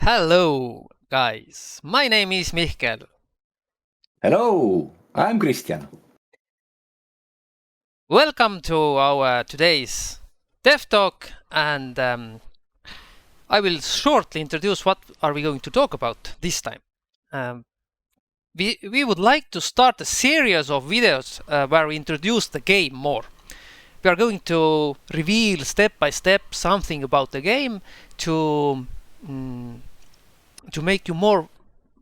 Hello, guys. My name is Mihkel. Hello, I'm Christian. Welcome to our today's Dev Talk, and I will shortly introduce what are we going to talk about this time. We would like to start a series of videos where we introduce the game more. We are going to reveal step by step something about the game to make you more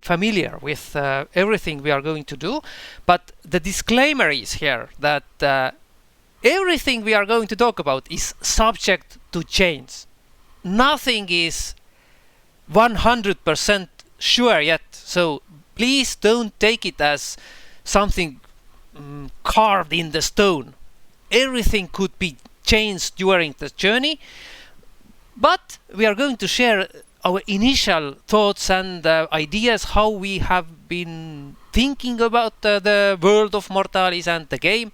familiar with everything we are going to do. But the disclaimer is here that everything we are going to talk about is subject to change. Nothing is 100% sure yet, so please don't take it as something carved in the stone. Everything could be changed during the journey, but we are going to share our initial thoughts and ideas, how we have been thinking about the world of Mortalis and the game.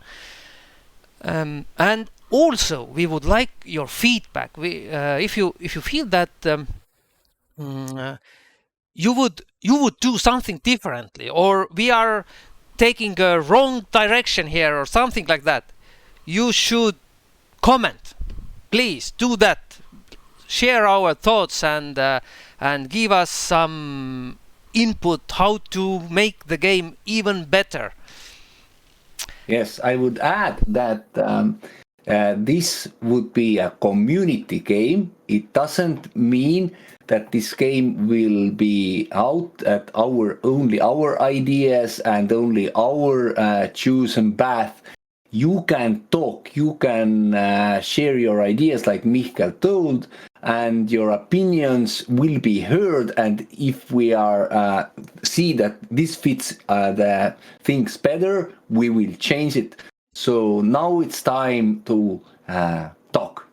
And also, we would like your feedback. If you feel that you would do something differently, or we are taking a wrong direction here, or something like that, you should comment. Please do that. Share our thoughts and give us some input how to make the game even better. Yes, I would add that this would be a community game. It doesn't mean that this game will be out at only our ideas and only our chosen path. You can talk, you can share your ideas like Mihkel told, and your opinions will be heard. And if we are see that this fits the things better, we will change it. So now it's time to talk.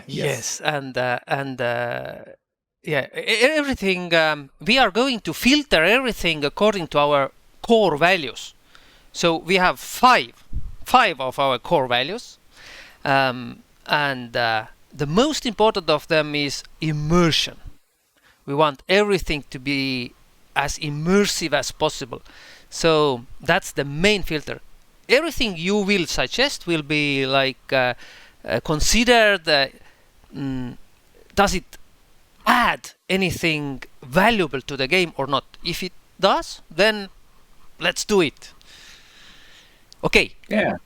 Yes, and yeah, everything. We are going to filter everything according to our core values. So we have five of our core values, and the most important of them is immersion. We want everything to be as immersive as possible. So that's the main filter. Everything you will suggest will be like considered. Does it add anything valuable to the game or not? If it does, then let's do it. Okay. Yeah.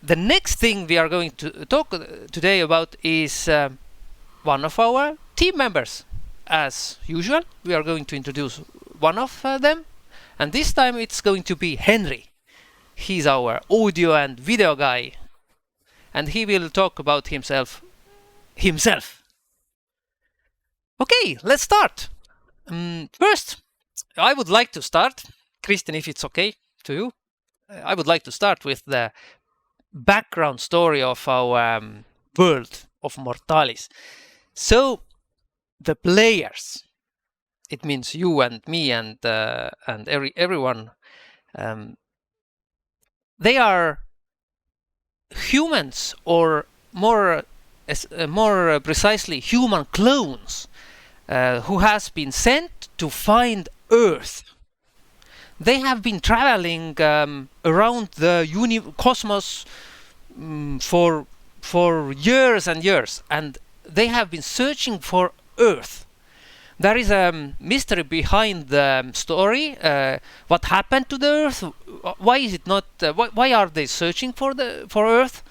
The next thing we are going to talk today about is one of our team members. As usual, we are going to introduce one of them, and this time it's going to be Henri. He's our audio and video guy, and he will talk about himself. Okay, let's start. First, I would like to start, Christian, if it's okay to you. I would like to start with the background story of our world of Mortalis. So the players, it means you and me and everyone, they are humans, or more precisely human clones, who has been sent to find Earth. They have been traveling around the cosmos for years and years, and they have been searching for Earth. There is a mystery behind the story. What happened to the Earth? Why is it not? Why are they searching for Earth?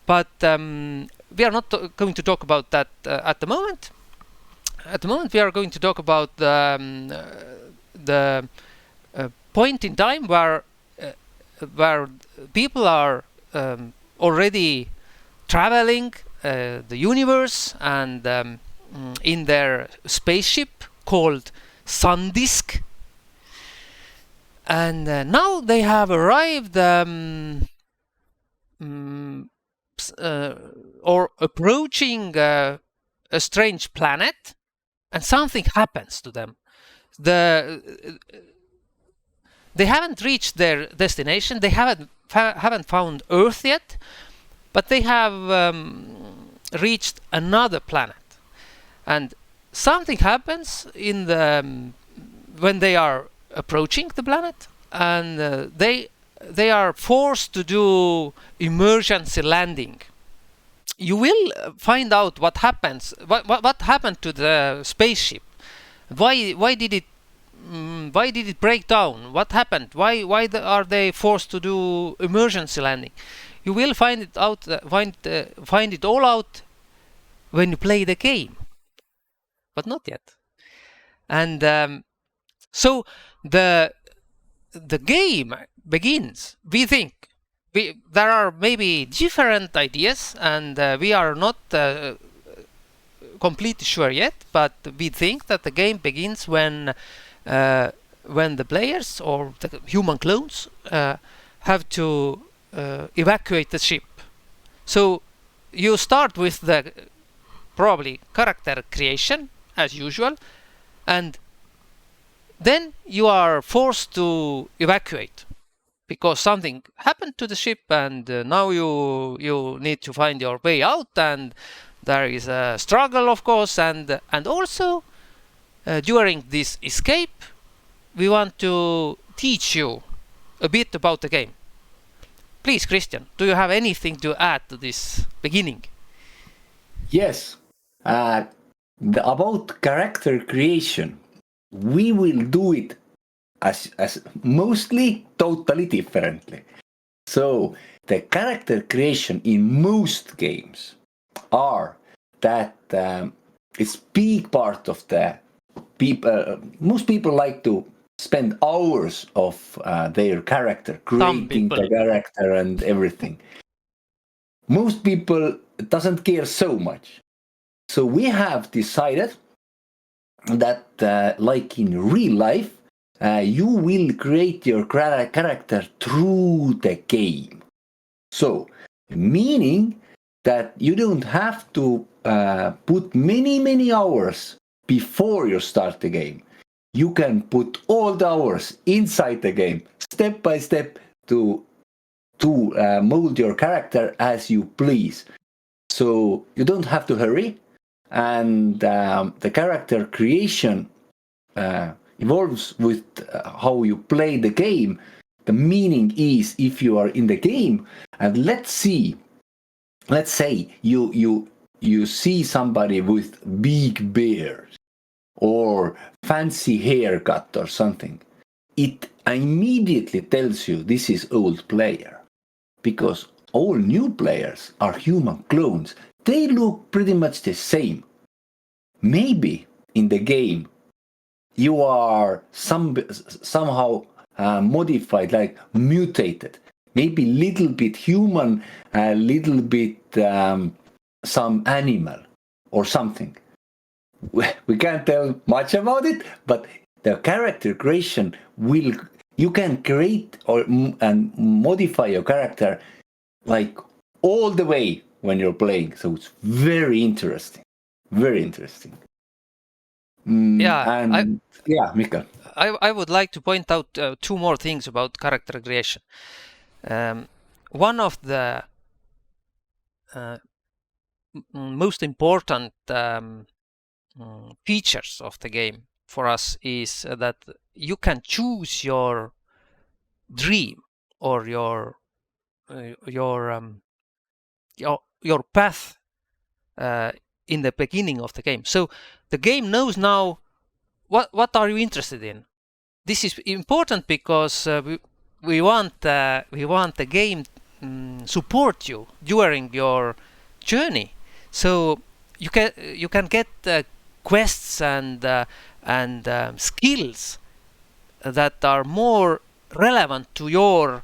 But we are not going to talk about that at the moment. At the moment, we are going to talk about the point in time where people are already traveling the universe and in their spaceship called Sundisk, and now they have arrived or approaching a strange planet, and something happens to them. They haven't reached their destination. They haven't found Earth yet, but they have reached another planet, and something happens in the when they are approaching the planet, and they are forced to do emergency landing. You will find out what happens. What happened to the spaceship? Why did it break down? What happened? Why are they forced to do emergency landing? You will find it out. Find it all out when you play the game, but not yet. And so the game begins. We think there are maybe different ideas, and we are not completely sure yet. But we think that the game begins when the players or the human clones have to evacuate the ship. So you start with the probably character creation as usual, and then you are forced to evacuate because something happened to the ship, and now you need to find your way out, and there is a struggle, of course, and also during this escape we want to teach you a bit about the game. Please, Christian, do you have anything to add to this beginning? Yes. About character creation, we will do it as mostly totally differently. So the character creation in most games are that it's big part of the people. Most people like to spend hours of their character, creating the character and everything. Most people doesn't care so much. So we have decided that like in real life, you will create your character through the game. So, meaning that you don't have to put many hours before you start the game. You can put all the hours inside the game, step by step, to mold your character as you please. So you don't have to hurry, and the character creation evolves with how you play the game. The meaning is, if you are in the game, and let's say you see somebody with big beard or fancy haircut or something, it immediately tells you this is old player, because all new players are human clones. They look pretty much the same. Maybe in the game you are somehow modified, like mutated, maybe little bit human, a little bit some animal or something. We can't tell much about it, but the character creation you can create and modify your character like all the way when you're playing. So it's very interesting. Very interesting. Mikael. I would like to point out two more things about character creation. One of the most important features of the game for us is that you can choose your dream or your path in the beginning of the game. So the game knows now what are you interested in. This is important because we want the game support you during your journey. So you can get quests and skills that are more relevant to your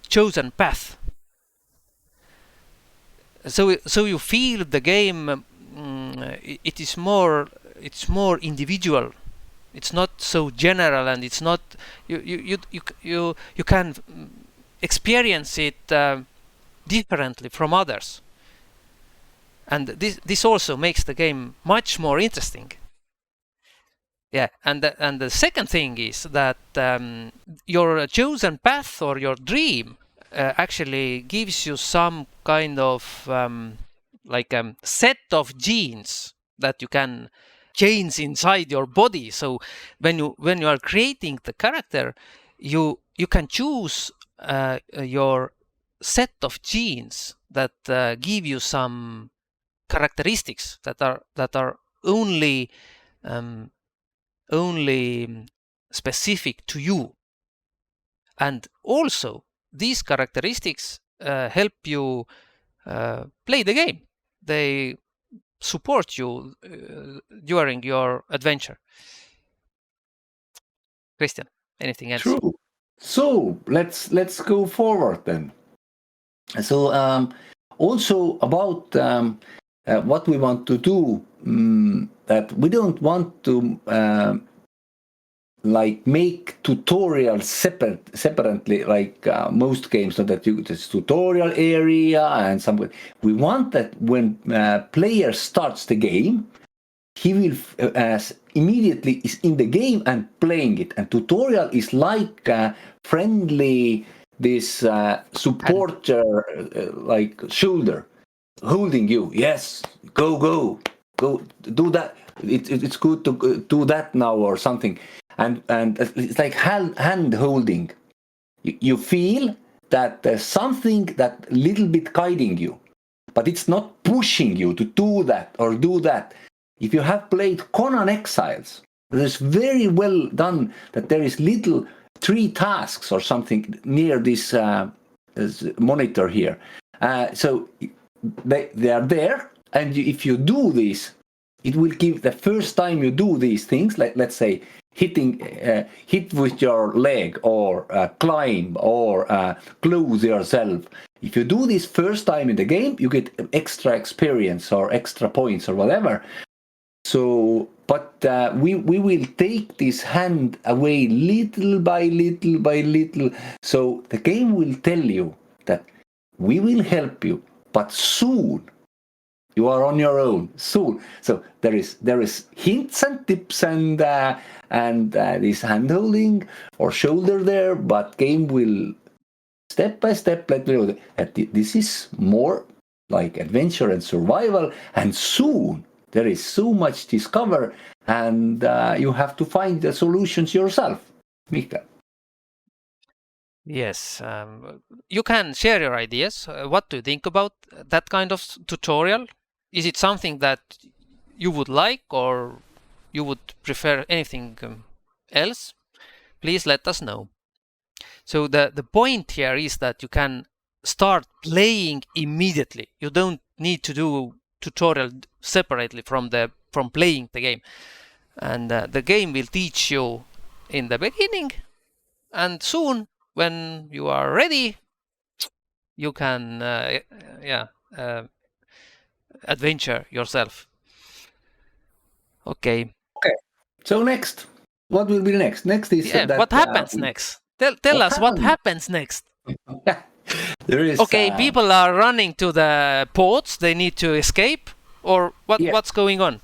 chosen path. So you feel the game. It's more individual. It's not so general, and it's not you can experience it differently from others. And this also makes the game much more interesting. Yeah, and the second thing is that your chosen path or your dream actually gives you some kind of like set of genes that you can chains inside your body. So when you are creating the character, you can choose your set of genes that give you some characteristics that are only specific to you. And also these characteristics help you play the game. They support you during your adventure. Christian, anything else? True. So let's go forward then. So also about what we want to do, that we don't want to like make tutorials separately, like most games, so that you this tutorial area and some. We want that when player starts the game, he will immediately is in the game and playing it. And tutorial is like friendly this supporter like shoulder holding you. Yes, go do that. It's good to do that now or something. And it's like hand holding. You feel that there's something that little bit guiding you, but it's not pushing you to do that or do that. If you have played Conan Exiles, it is very well done that there is little 3 tasks or something near this monitor here. So they are there, and if you do this, it will give the first time you do these things, like let's say hit with your leg or climb or close yourself. If you do this first time in the game, you get extra experience or extra points or whatever. So, but we will take this hand away little by little by little. So the game will tell you that we will help you, but soon you are on your own. Soon. So there is hints and tips and this hand holding or shoulder there, but game will step by step let me know that this is more like adventure and survival, and soon there is so much discover, and you have to find the solutions yourself. Mika. Yes, you can share your ideas. What do you think about that kind of tutorial? Is it something that you would like, or you would prefer anything else? Please let us know. So the point here is that you can start playing immediately. You don't need to do tutorial separately from playing the game, and the game will teach you in the beginning, and soon when you are ready, you can adventure yourself. Okay. So next, what will be next? Next is that what happens next? Tell us what happens next. There is people are running to the ports. They need to escape, or what's going on?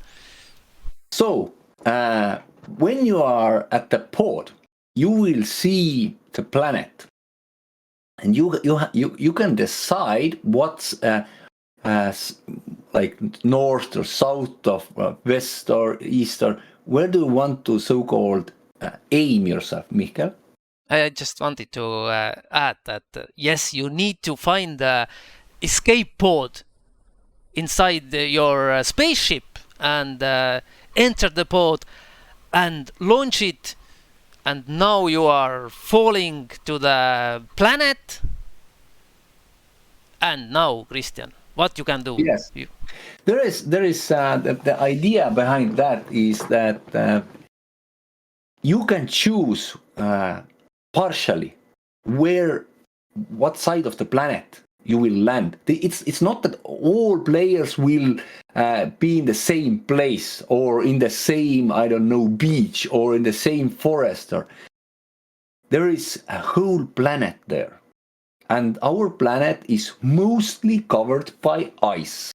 So when you are at the port, you will see the planet, and you can decide what's like north or south of west or east, or where do you want to so-called aim yourself, Mikael? I just wanted to add that yes, you need to find the escape pod inside your spaceship and enter the pod and launch it, and now you are falling to the planet. And now, Christian, what you can do? Yes, there is the idea behind that is that you can choose partially what side of the planet you will land. It's not that all players will be in the same place or in the same, I don't know, beach or in the same forest. Or there is a whole planet there, and our planet is mostly covered by ice.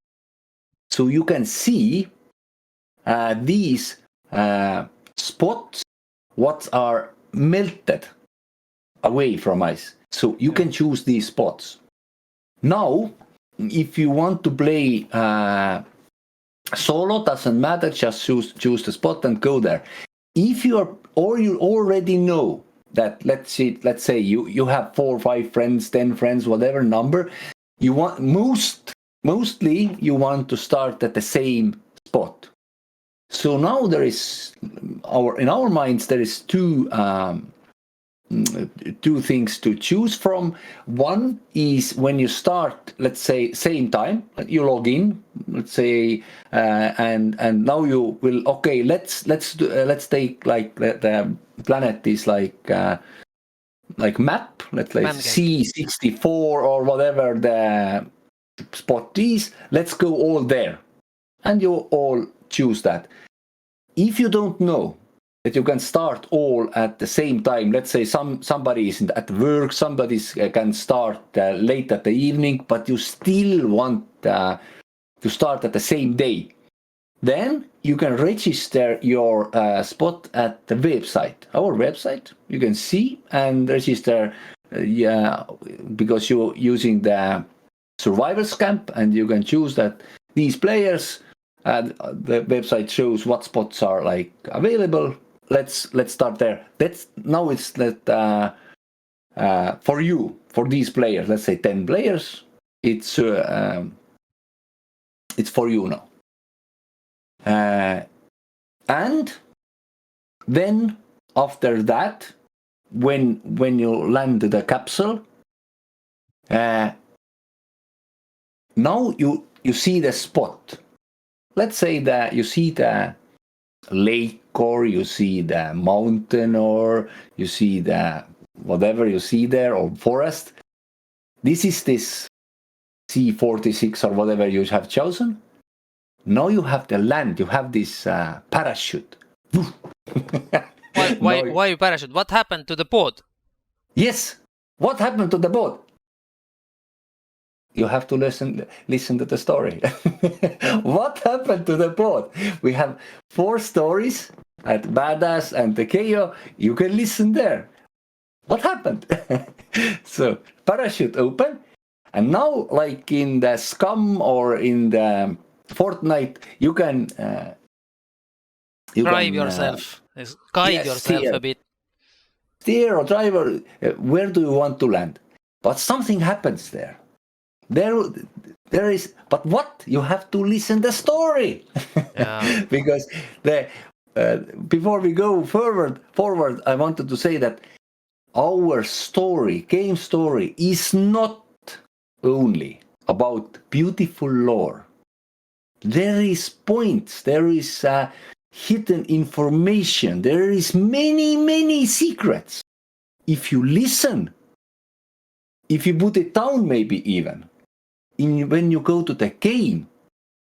So you can see these spots what are melted away from ice. So you can choose these spots. Now, if you want to play Solo doesn't matter, just choose the spot and go there. If you already know that, let's say you have 4 or 5 friends, 10 friends, whatever number, you want mostly you want to start at the same spot. So now there is in our minds there is two things to choose from. One is when you start, let's say same time, you log in, let's say, and now you will, okay, let's take like the planet is like map, let's say C64 or whatever the spot is. Let's go all there, and you all choose that. If you don't know that you can start all at the same time, let's say somebody is at work, somebody can start late at the evening, but you still want to start at the same day, then you can register your spot at the website, our website. You can see and register, because you're using the survivors camp, and you can choose that these players, the website shows what spots are like available. Let's start there. Now it's that for these players, let's say 10 players, it's for you now. And then after that, when you land the capsule, now you see the spot. Let's say that you see the lake, or you see the mountain, or you see the whatever you see there, or forest. This is this C46 or whatever you have chosen. Now you have the land, you have this parachute. Why parachute? What happened to the boat? Yes, what happened to the boat? You have to listen to the story. What happened to the boat? We have 4 stories at Badass and Tekeyo. You can listen there. What happened? So parachute open, and now like in the Scum or in the Fortnite, you can drive yourself, guide yourself a bit. Steer or driver, where do you want to land? But something happens there. There is, but what? You have to listen the story. Yeah. Because before we go forward, I wanted to say that our story, game story, is not only about beautiful lore. There is points, there is hidden information, there is many secrets. If you listen, if you put it down, maybe even, when you go to the game,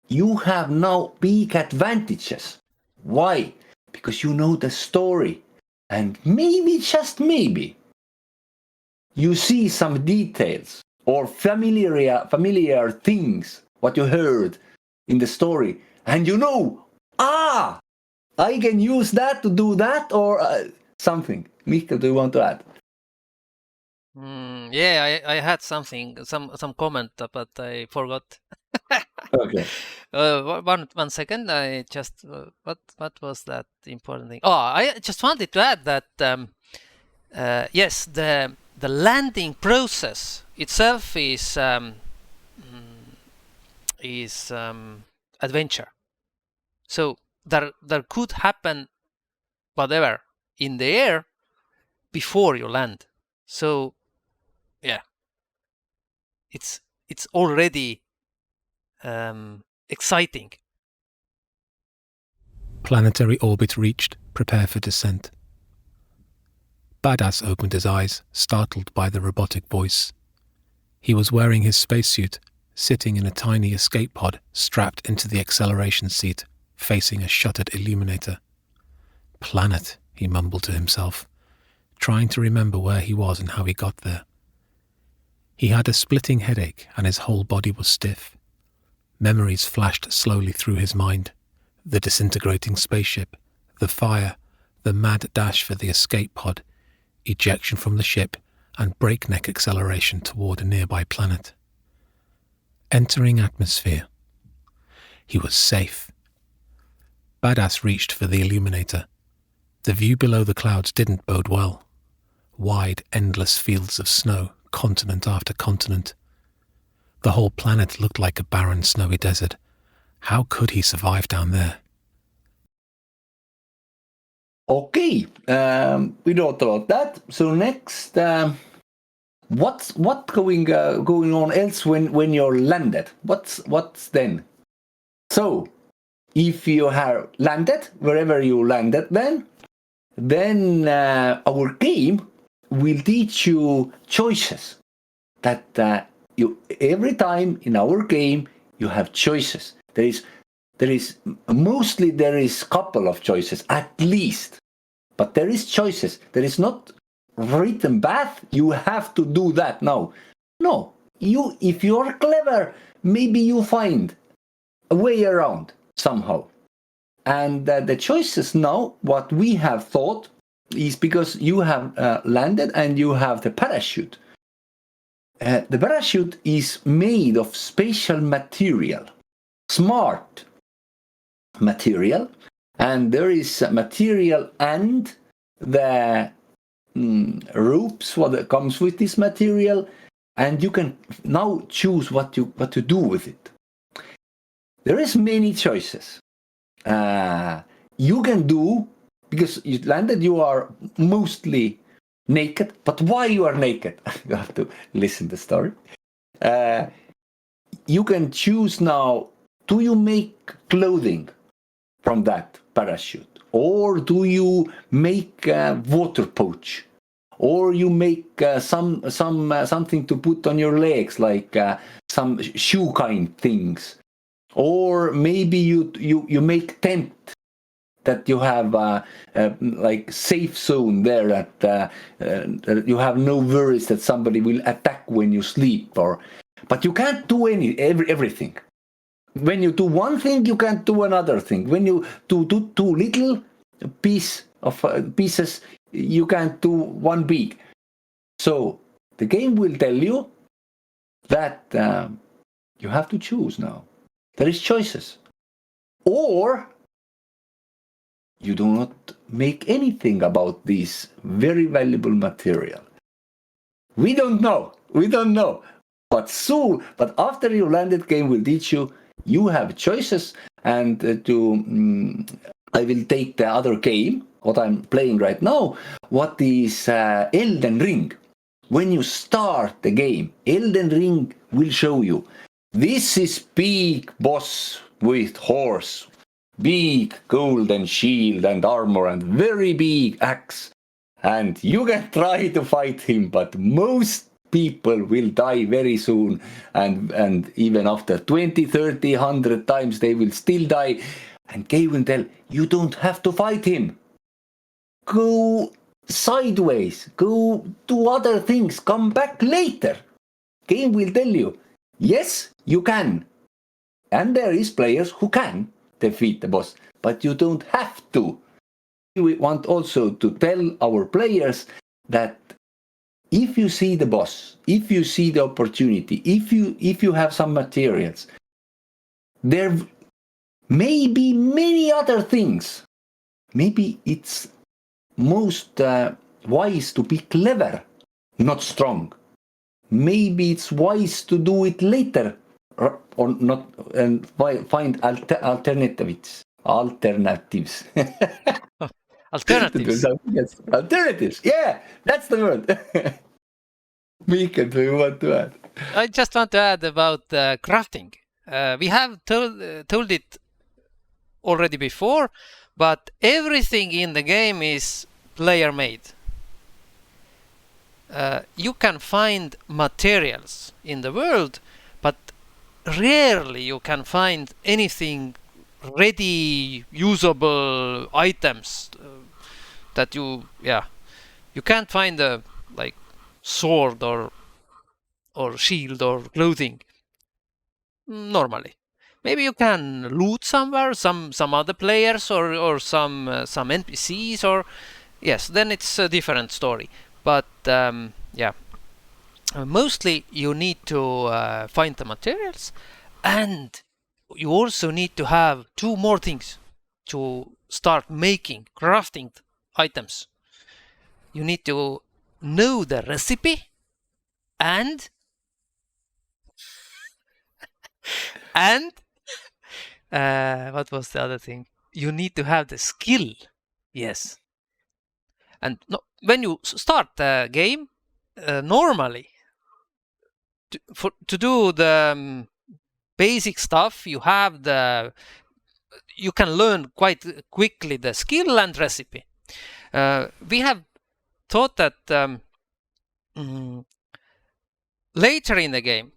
you have now big advantages. Why? Because you know the story, and maybe, just maybe, you see some details or familiar things, what you heard in the story, and you know, I can use that to do that, or something. Mikko, do you want to add? Yeah, I had something, some comment, but I forgot. Okay. One second. I just what was that important thing? Oh, I just wanted to add that yes, the landing process itself is adventure. So there could happen whatever in the air before you land. So yeah, it's already exciting. Planetary orbit reached. Prepare for descent. Badass opened his eyes, startled by the robotic voice. He was wearing his spacesuit, sitting in a tiny escape pod strapped into the acceleration seat, facing a shuttered illuminator. Planet, he mumbled to himself, trying to remember where he was and how he got there. He had a splitting headache and his whole body was stiff. Memories flashed slowly through his mind. The disintegrating spaceship, the fire, the mad dash for the escape pod, ejection from the ship, and breakneck acceleration toward a nearby planet. Entering atmosphere. He was safe. Badass reached for the illuminator. The view below the clouds didn't bode well. Wide, endless fields of snow, continent after continent. The whole planet looked like a barren, snowy desert. How could he survive down there? Okay, we wrote about that. So next, what's going on else when you're landed? What's then? So if you have landed wherever you landed, then our game will teach you choices. That you every time in our game you have choices. There is mostly couple of choices at least, but there is choices. There is not written path. You have to do that now. No, if you are clever, maybe you find a way around somehow. And the choices now, what we have thought is because you have landed and you have the parachute. The parachute is made of special material, smart material, and there is material and the ropes what comes with this material, and you can now choose what to do with it. There is many choices. You can do, because you landed, you are mostly naked, but why you are naked? You have to listen to the story. You can choose now, do you make clothing from that parachute? Or do you make a water pouch? Or you make something to put on your legs, like some shoe kind things? Or maybe you make tent that you have like safe zone there, that you have no worries that somebody will attack when you sleep. But you can't do everything. When you do one thing, you can't do another thing. When you do two little pieces, you can't do one big. So the game will tell you that you have to choose now. There is choices. Or you do not make anything about this very valuable material. We don't know. But soon, but after you landed, game will teach you, you have choices. And I will take the other game, what I'm playing right now, what is Elden Ring. When you start the game, Elden Ring will show you, this is big boss with horse, big golden shield and armor and very big axe. And you can try to fight him, but most people will die very soon. And even after 20, 30, 100 times, they will still die. And game will tell, you don't have to fight him. Go sideways, go do other things, come back later. Game will tell you, yes, you can. And there is players who can defeat the boss, but you don't have to. We want also to tell our players that if you see the boss, if you see the opportunity, if you have some materials, there may be many other things. Maybe it's most wise to be clever, not strong. Maybe it's wise to do it later, or not, and find alternatives. Alternatives. Yes, alternatives. Yeah, that's the word. Mikael, do you want to add? I just want to add about crafting. We have told it already before, but everything in the game is player-made. You can find materials in the world, but rarely you can find anything ready, usable items that you can't find a like sword or shield or clothing normally. Maybe you can loot somewhere, some other players or some NPCs, or yes, then it's a different story. But mostly you need to find the materials, and you also need to have two more things. to start crafting items, you need to know the recipe and what was the other thing? You need to have the skill. Yes. And when you start the game, normally, to do the basic stuff, you can learn quite quickly the skill and recipe. We have thought that later in the game,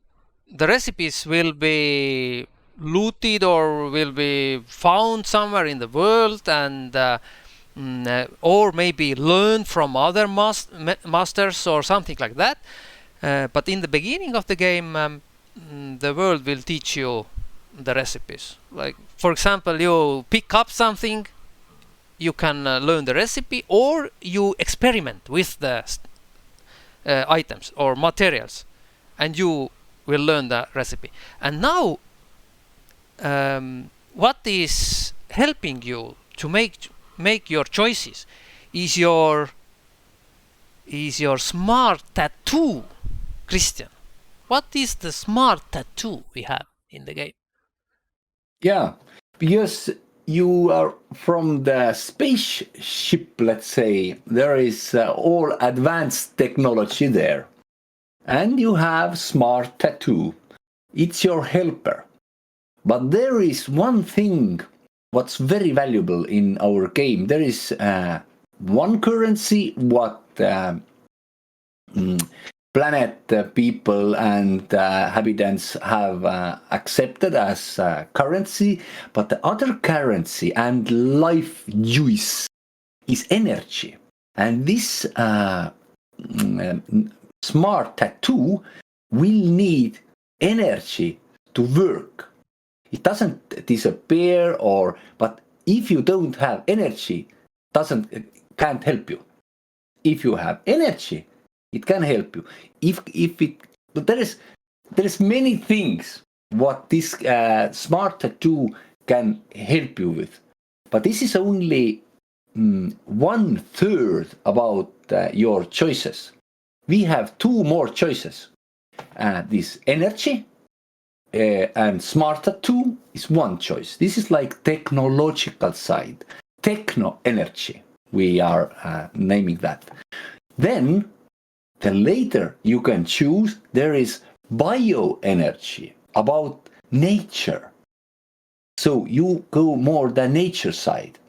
the recipes will be looted or will be found somewhere in the world, and or maybe learn from other masters or something like that. But in the beginning of the game, the world will teach you the recipes. Like, for example, you pick up something, you can learn the recipe, or you experiment with the items or materials, and you will learn the recipe. And now, what is helping you to make your choices is your smart tattoo, Christian. What is the smart tattoo we have in the game? Yeah, because you are from the spaceship, let's say, there is all advanced technology there. And you have smart tattoo. It's your helper. But there is one thing what's very valuable in our game. There is one currency what planet people and inhabitants have accepted as currency, but the other currency and life juice is energy. And this smart tattoo will need energy to work. It doesn't disappear, but if you don't have energy, can't help you. If you have energy, it can help you. But there is many things what this smart tattoo can help you with. But this is only 1/3 about your choices. We have 2 more choices. This energy and smart tattoo is one choice. This is like technological side, techno energy. We are naming that. Then later you can choose. There is bioenergy about nature. So you go more the nature side.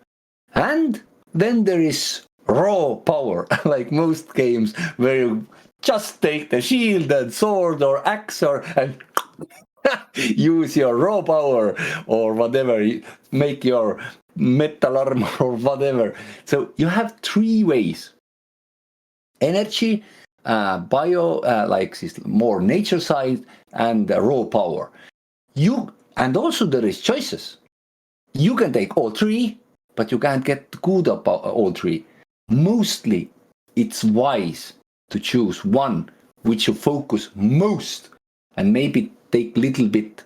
And then there is raw power, like most games where you just take the shield and sword or axe and use your raw power or whatever, make your metal armor or whatever. So you have 3 ways. Energy, bio, like this more nature side, and raw power. And also there is choices. You can take all 3, but you can't get good about all 3. Mostly it's wise to choose one which you focus most, and maybe take little bit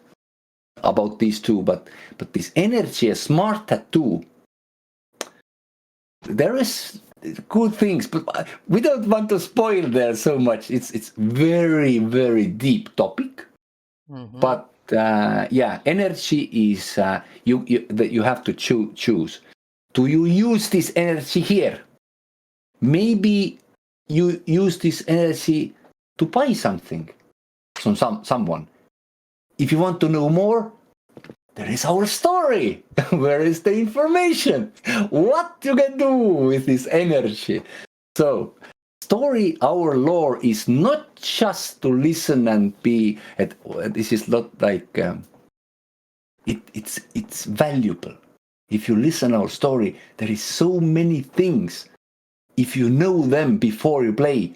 about these 2, but this energy, a smart tattoo, there is good things, but we don't want to spoil there so much. It's very, very deep topic. Mm-hmm. But energy is you have to choose. Do you use this energy here? Maybe you use this energy to buy something from someone. If you want to know more, there is our story. Where is the information? What you can do with this energy? So, story, our lore is not just to listen and be. This is not like it's valuable. If you listen our story, there is so many things. If you know them before you play,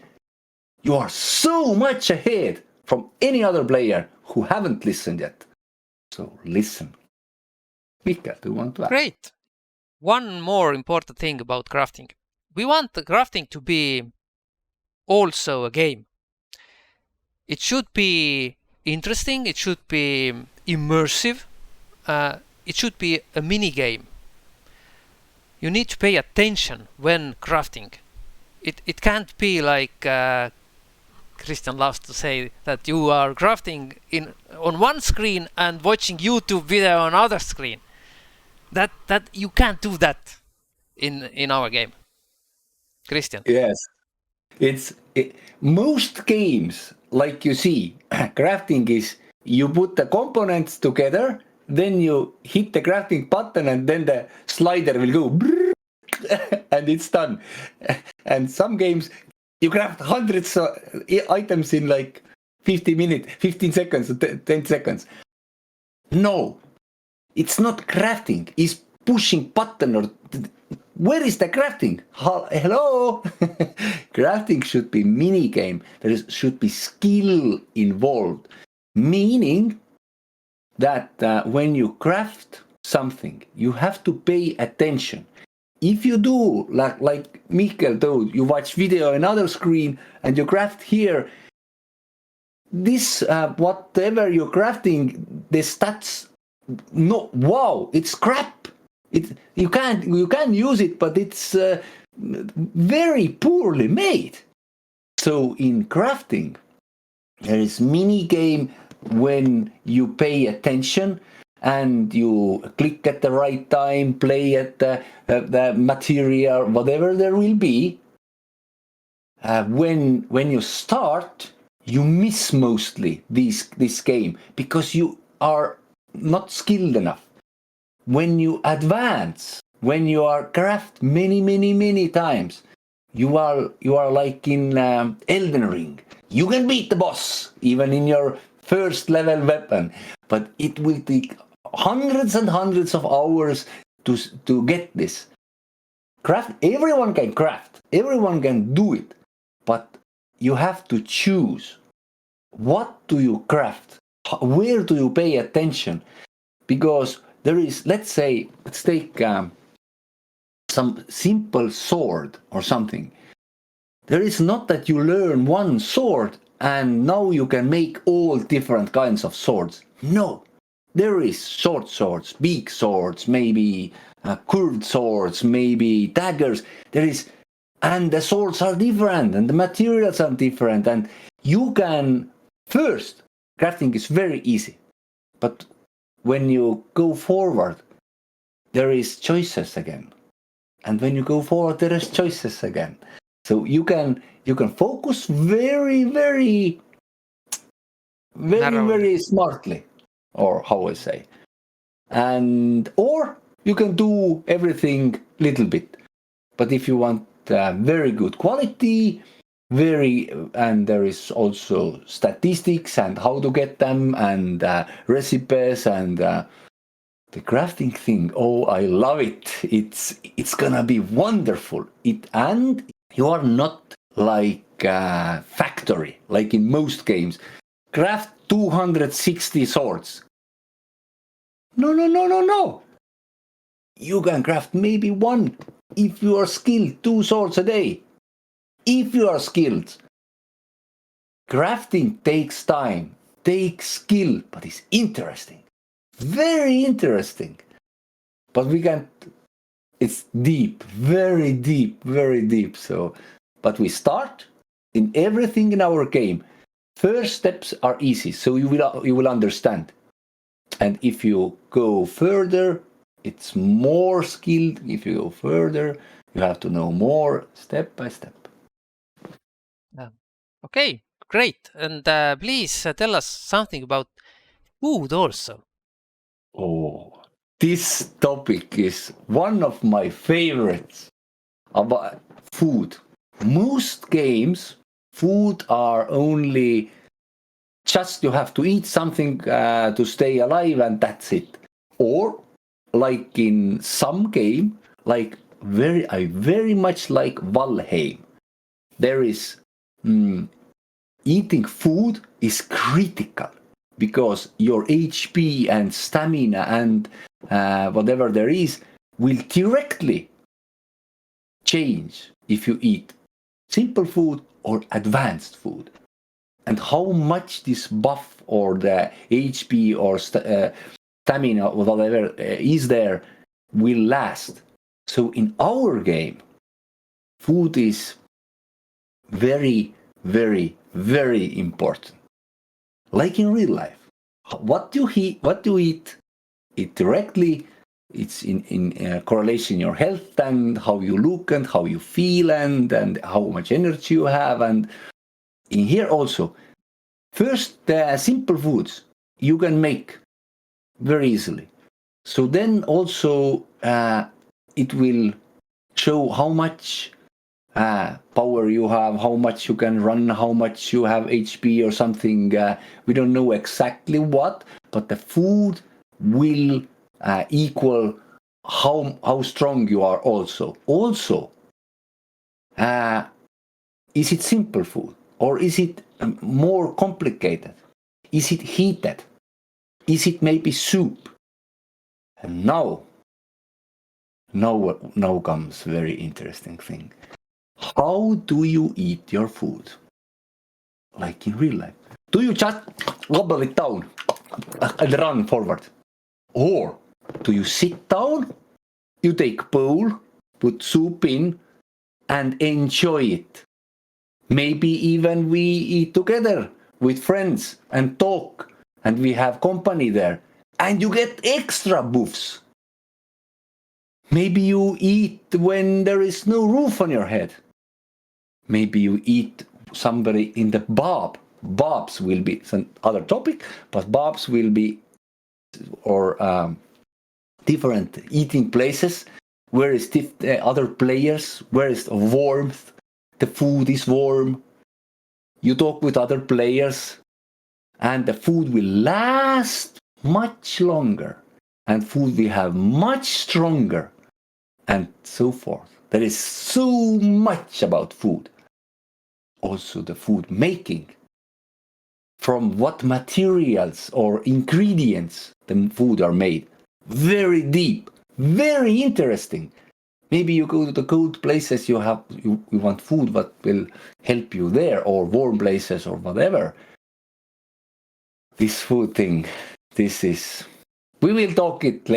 you are so much ahead from any other player who haven't listened yet. So listen. Mika, do you want to add? Great. One more important thing about crafting. We want the crafting to be also a game. It should be interesting. It should be immersive. It should be a mini game. you need to pay attention when crafting. It can't be like Christian loves to say that you are crafting on one screen and watching YouTube video on other screen. That you can't do that in our game. Christian. Yes. Most games, like you see, crafting is you put the components together, then you hit the crafting button, and then the slider will go and it's done. And some games you craft hundreds of items in like 15 seconds, 10 seconds. No, it's not crafting. It's pushing button or where is the crafting? Hello? Crafting should be mini game. Should be skill involved. Meaning that when you craft something, you have to pay attention. If you do, like Mikkel told, you watch video on another screen and you craft here, this, whatever you're crafting, the stats, no, wow, it's crap. You can use it, but it's very poorly made. So in crafting, there is mini game when you pay attention and you click at the right time, play at the material, whatever there will be. When you start, you miss mostly this game because you are not skilled enough. When you advance, when you are craft many times, you are like in Elden Ring. You can beat the boss even in your first level weapon, but it will take hundreds and hundreds of hours to get this. Craft, everyone can craft, everyone can do it, but you have to choose. What do you craft? Where do you pay attention? Because there is, let's take some simple sword or something. There is not that you learn one sword and now you can make all different kinds of swords. No, there is short swords, big swords, maybe curved swords, maybe daggers. And the swords are different and the materials are different. And you can, first, crafting is very easy. But when you go forward, there is choices again. And when you go forward, there is choices again. So you can focus very smartly, or how I say. Or you can do everything little bit. But if you want very good quality, and there is also statistics and how to get them and recipes and the crafting thing. Oh, I love it. It's gonna be wonderful. And you are not like factory, like in most games. Craft 260 swords. No. You can craft maybe one if you are skilled, 2 swords a day. If you are skilled. Crafting takes time, takes skill, but it's interesting. Very interesting. But it's deep, very deep. So, but we start in everything in our game. First steps are easy, so you will understand. And if you go further, it's more skilled. If you go further, you have to know more step by step. Okay, great. And please tell us something about food also. Oh, this topic is one of my favorites about food. Most games, food are only just you have to eat something to stay alive and that's it. Or like in some game, like I very much like Valheim. There is eating food is critical because your HP and stamina and whatever there is will directly change if you eat simple food or advanced food. And how much this buff or the HP or stamina or whatever is there will last. So in our game, food is very, very, very important. Like in real life. What you eat, it directly, it's in correlation your health and how you look and how you feel and how much energy you have. And in here also, first, the simple foods you can make very easily. So then also it will show how much power you have, how much you can run, how much you have HP or something. We don't know exactly what, but the food will equal how strong you are also. Also, is it simple food or is it more complicated? Is it heated? Is it maybe soup? And now comes very interesting thing. How do you eat your food? Like in real life. Do you just gobble it down and run forward? Or do you sit down, you take bowl, put soup in, and enjoy it? Maybe even we eat together with friends and talk, and we have company there, and you get extra buffs. Maybe you eat when there is no roof on your head. Maybe you eat somebody in the bob. Bobs will be some other topic, but bobs will be or different eating places. Where is other players? Where is the warmth? The food is warm. You talk with other players, and the food will last much longer, and food will have much stronger, and so forth. There is so much about food. Also the food making. From what materials or ingredients the food are made. Very deep, very interesting. Maybe you go to the cold places, you want food that will help you there, or warm places or whatever. This food thing, we will talk it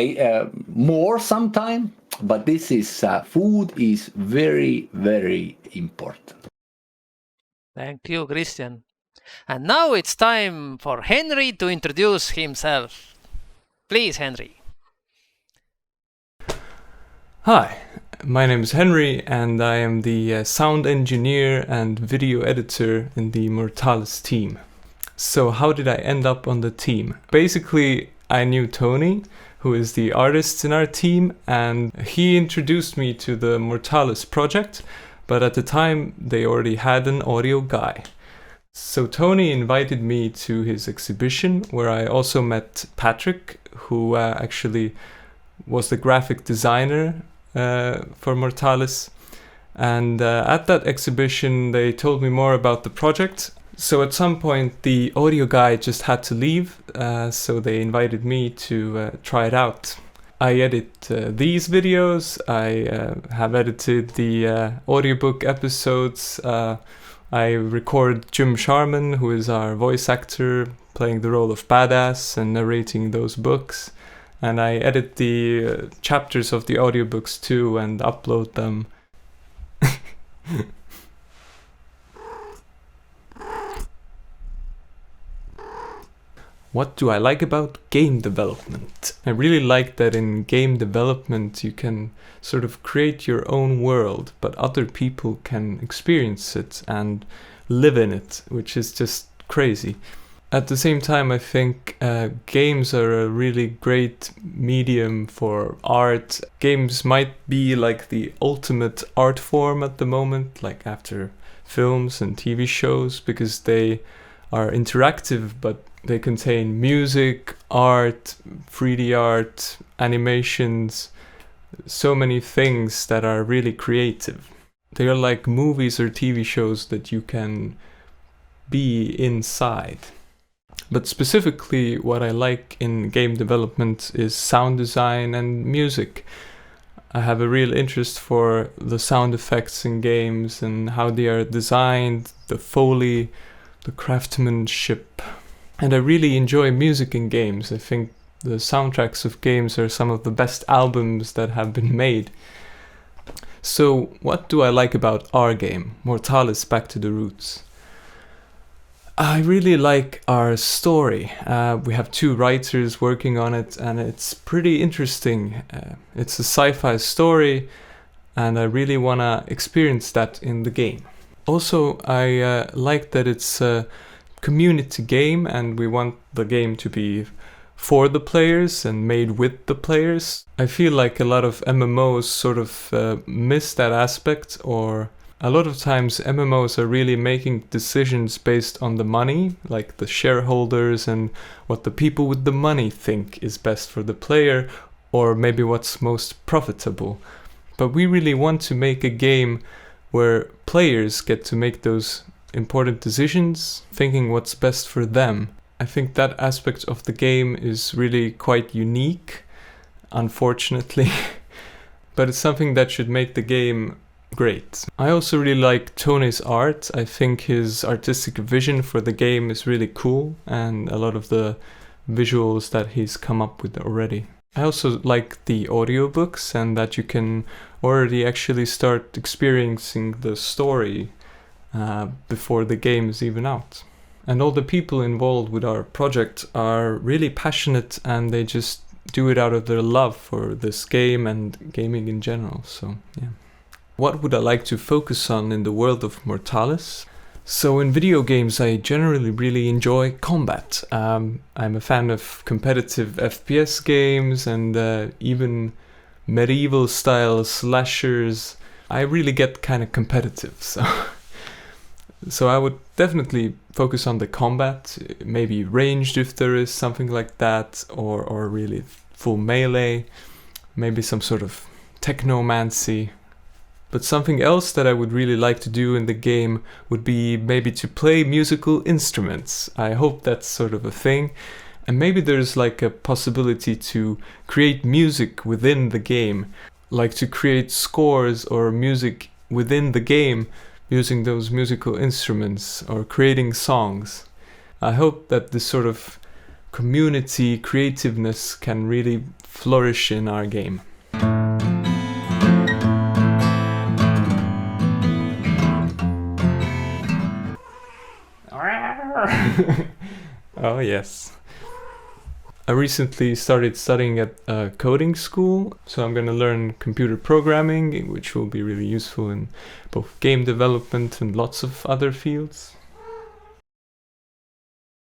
more sometime, but this is, food is very, very important. Thank you, Christian. And now it's time for Henri to introduce himself. Please, Henri. Hi, my name is Henri and I am the sound engineer and video editor in the Mortalis team. So how did I end up on the team? Basically, I knew Tony, who is the artist in our team, and he introduced me to the Mortalis project, but at the time they already had an audio guy. So Tony invited me to his exhibition, where I also met Patrick, who actually was the graphic designer for Mortalis. And at that exhibition they told me more about the project. So at some point the audio guy just had to leave, so they invited me to try it out. I edit these videos, I have edited the audiobook episodes, I record Jim Sharman, who is our voice actor, playing the role of Badass and narrating those books. And I edit the chapters of the audiobooks too and upload them. What do I like about game development? I really like that in game development you can sort of create your own world, but other people can experience it and live in it, which is just crazy. At the same time, I think games are a really great medium for art. Games might be like the ultimate art form at the moment, like after films and TV shows, because they are interactive, but they contain music, art, 3D art, animations, so many things that are really creative. They are like movies or TV shows that you can be inside. But specifically what I like in game development is sound design and music. I have a real interest for the sound effects in games and how they are designed, the Foley, the craftsmanship. And I really enjoy music in games. I think the soundtracks of games are some of the best albums that have been made. So, what do I like about our game, Mortalis Back to the Roots? I really like our story. We have 2 writers working on it, and it's pretty interesting. It's a sci-fi story, and I really want to experience that in the game. Also, I like that it's a community game, and we want the game to be for the players and made with the players. I feel like a lot of MMOs sort of miss that aspect, or a lot of times MMOs are really making decisions based on the money, like the shareholders and what the people with the money think is best for the player, or maybe what's most profitable. But we really want to make a game where players get to make those important decisions, thinking what's best for them. I think that aspect of the game is really quite unique, unfortunately, but it's something that should make the game great. I also really like Tony's art. I think his artistic vision for the game is really cool, and a lot of the visuals that he's come up with already. I also like the audiobooks, and that you can already actually start experiencing the story before the game is even out. And all the people involved with our project are really passionate, and they just do it out of their love for this game and gaming in general. So, yeah. What would I like to focus on in the world of Mortalis? So in video games, I generally really enjoy combat. I'm a fan of competitive FPS games and even medieval style slashers. I really get kind of competitive, so I would definitely focus on the combat, maybe ranged if there is something like that, or really full melee, maybe some sort of technomancy. But something else that I would really like to do in the game would be maybe to play musical instruments. I hope that's sort of a thing. And maybe there's like a possibility to create music within the game, like to create scores or music within the game using those musical instruments or creating songs. I hope that this sort of community creativeness can really flourish in our game. Oh yes. I recently started studying at a coding school, so I'm going to learn computer programming, which will be really useful in both game development and lots of other fields.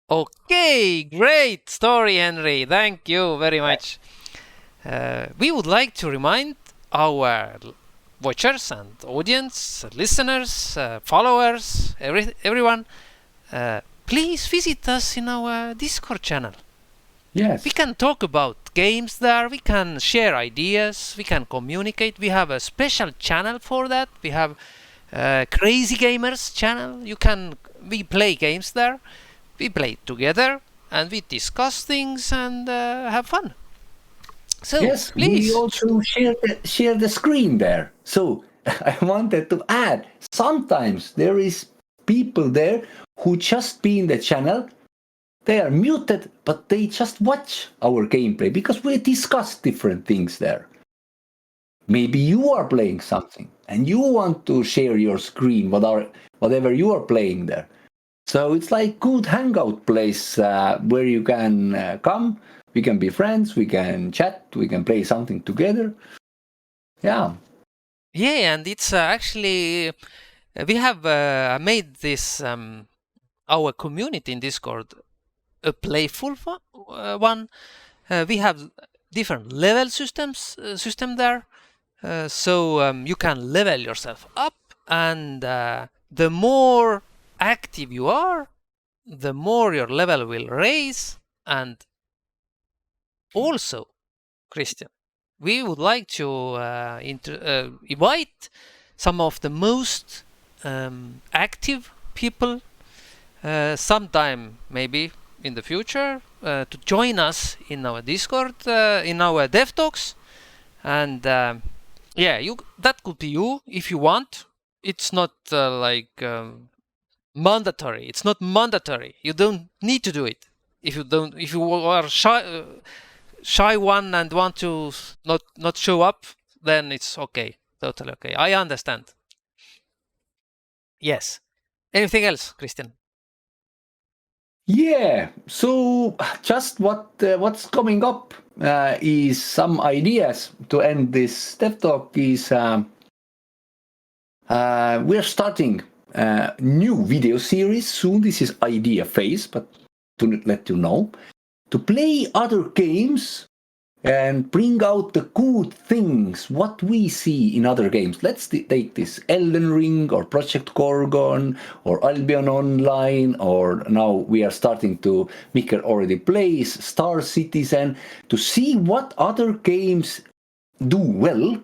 Okay, great story, Henri. Thank you very much. We would like to remind our watchers and audience, listeners, followers, everyone, please visit us in our Discord channel. Yes. We can talk about games there, we can share ideas, we can communicate. We have a special channel for that. We have Crazy Gamers channel. We play games there. We play together and we discuss things and have fun. So yes, please. we also share the screen there. So I wanted to add, sometimes there is people there who just be in the channel. They are muted, but they just watch our gameplay because we discuss different things there. Maybe you are playing something and you want to share your screen, whatever you are playing there. So it's like good hangout place where you can come, we can be friends, we can chat, we can play something together. Yeah. Yeah, and it's actually, we have made this, our community in Discord, a playful one. We have different level system there, so you can level yourself up, and the more active you are, the more your level will raise. And also, Christian, we would like to invite some of the most active people sometime maybe in the future to join us in our Discord, in our Dev Talks. And yeah, that could be you if you want. It's not mandatory. It's not mandatory. You don't need to do it. If you are shy one and want to not show up, then it's okay. Totally okay. I understand. Yes. Anything else, Christian? Yeah. So just what's coming up is some ideas to end this Dev Talk. Is we're starting a new video series soon. This is idea phase, but to let you know, to play other games and bring out the good things, what we see in other games. Let's take this Elden Ring or Project Gorgon or Albion Online, or now we are starting to, Mikkel already plays Star Citizen, to see what other games do well,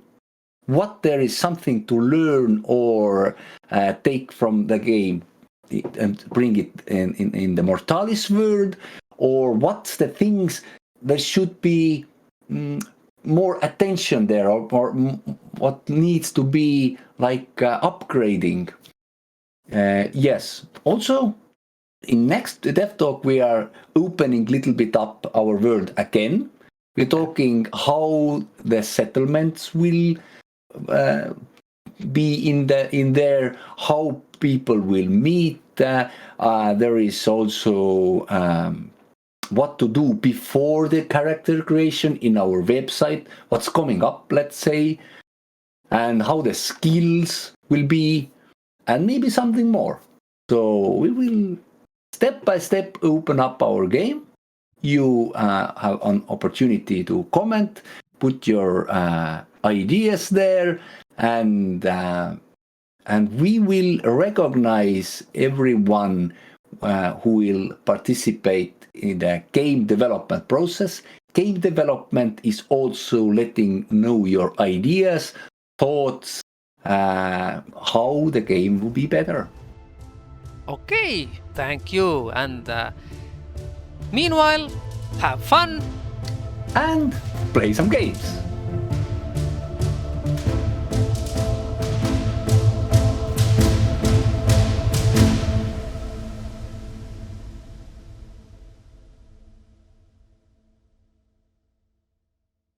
what there is something to learn or take from the game and bring it in the Mortalis world, or what's the things that should be more attention there, or what needs to be like upgrading. Yes. Also, in next Dev Talk, we are opening a little bit up our world again. We're talking how the settlements will be in there, how people will meet. There is also what to do before the character creation in our website, what's coming up, let's say, and how the skills will be, and maybe something more. So we will step by step open up our game. You have an opportunity to comment, put your ideas there, and we will recognize everyone who will participate in the game development process. Game development is also letting know your ideas, thoughts, how the game will be better. Okay, thank you. And meanwhile, have fun and play some games.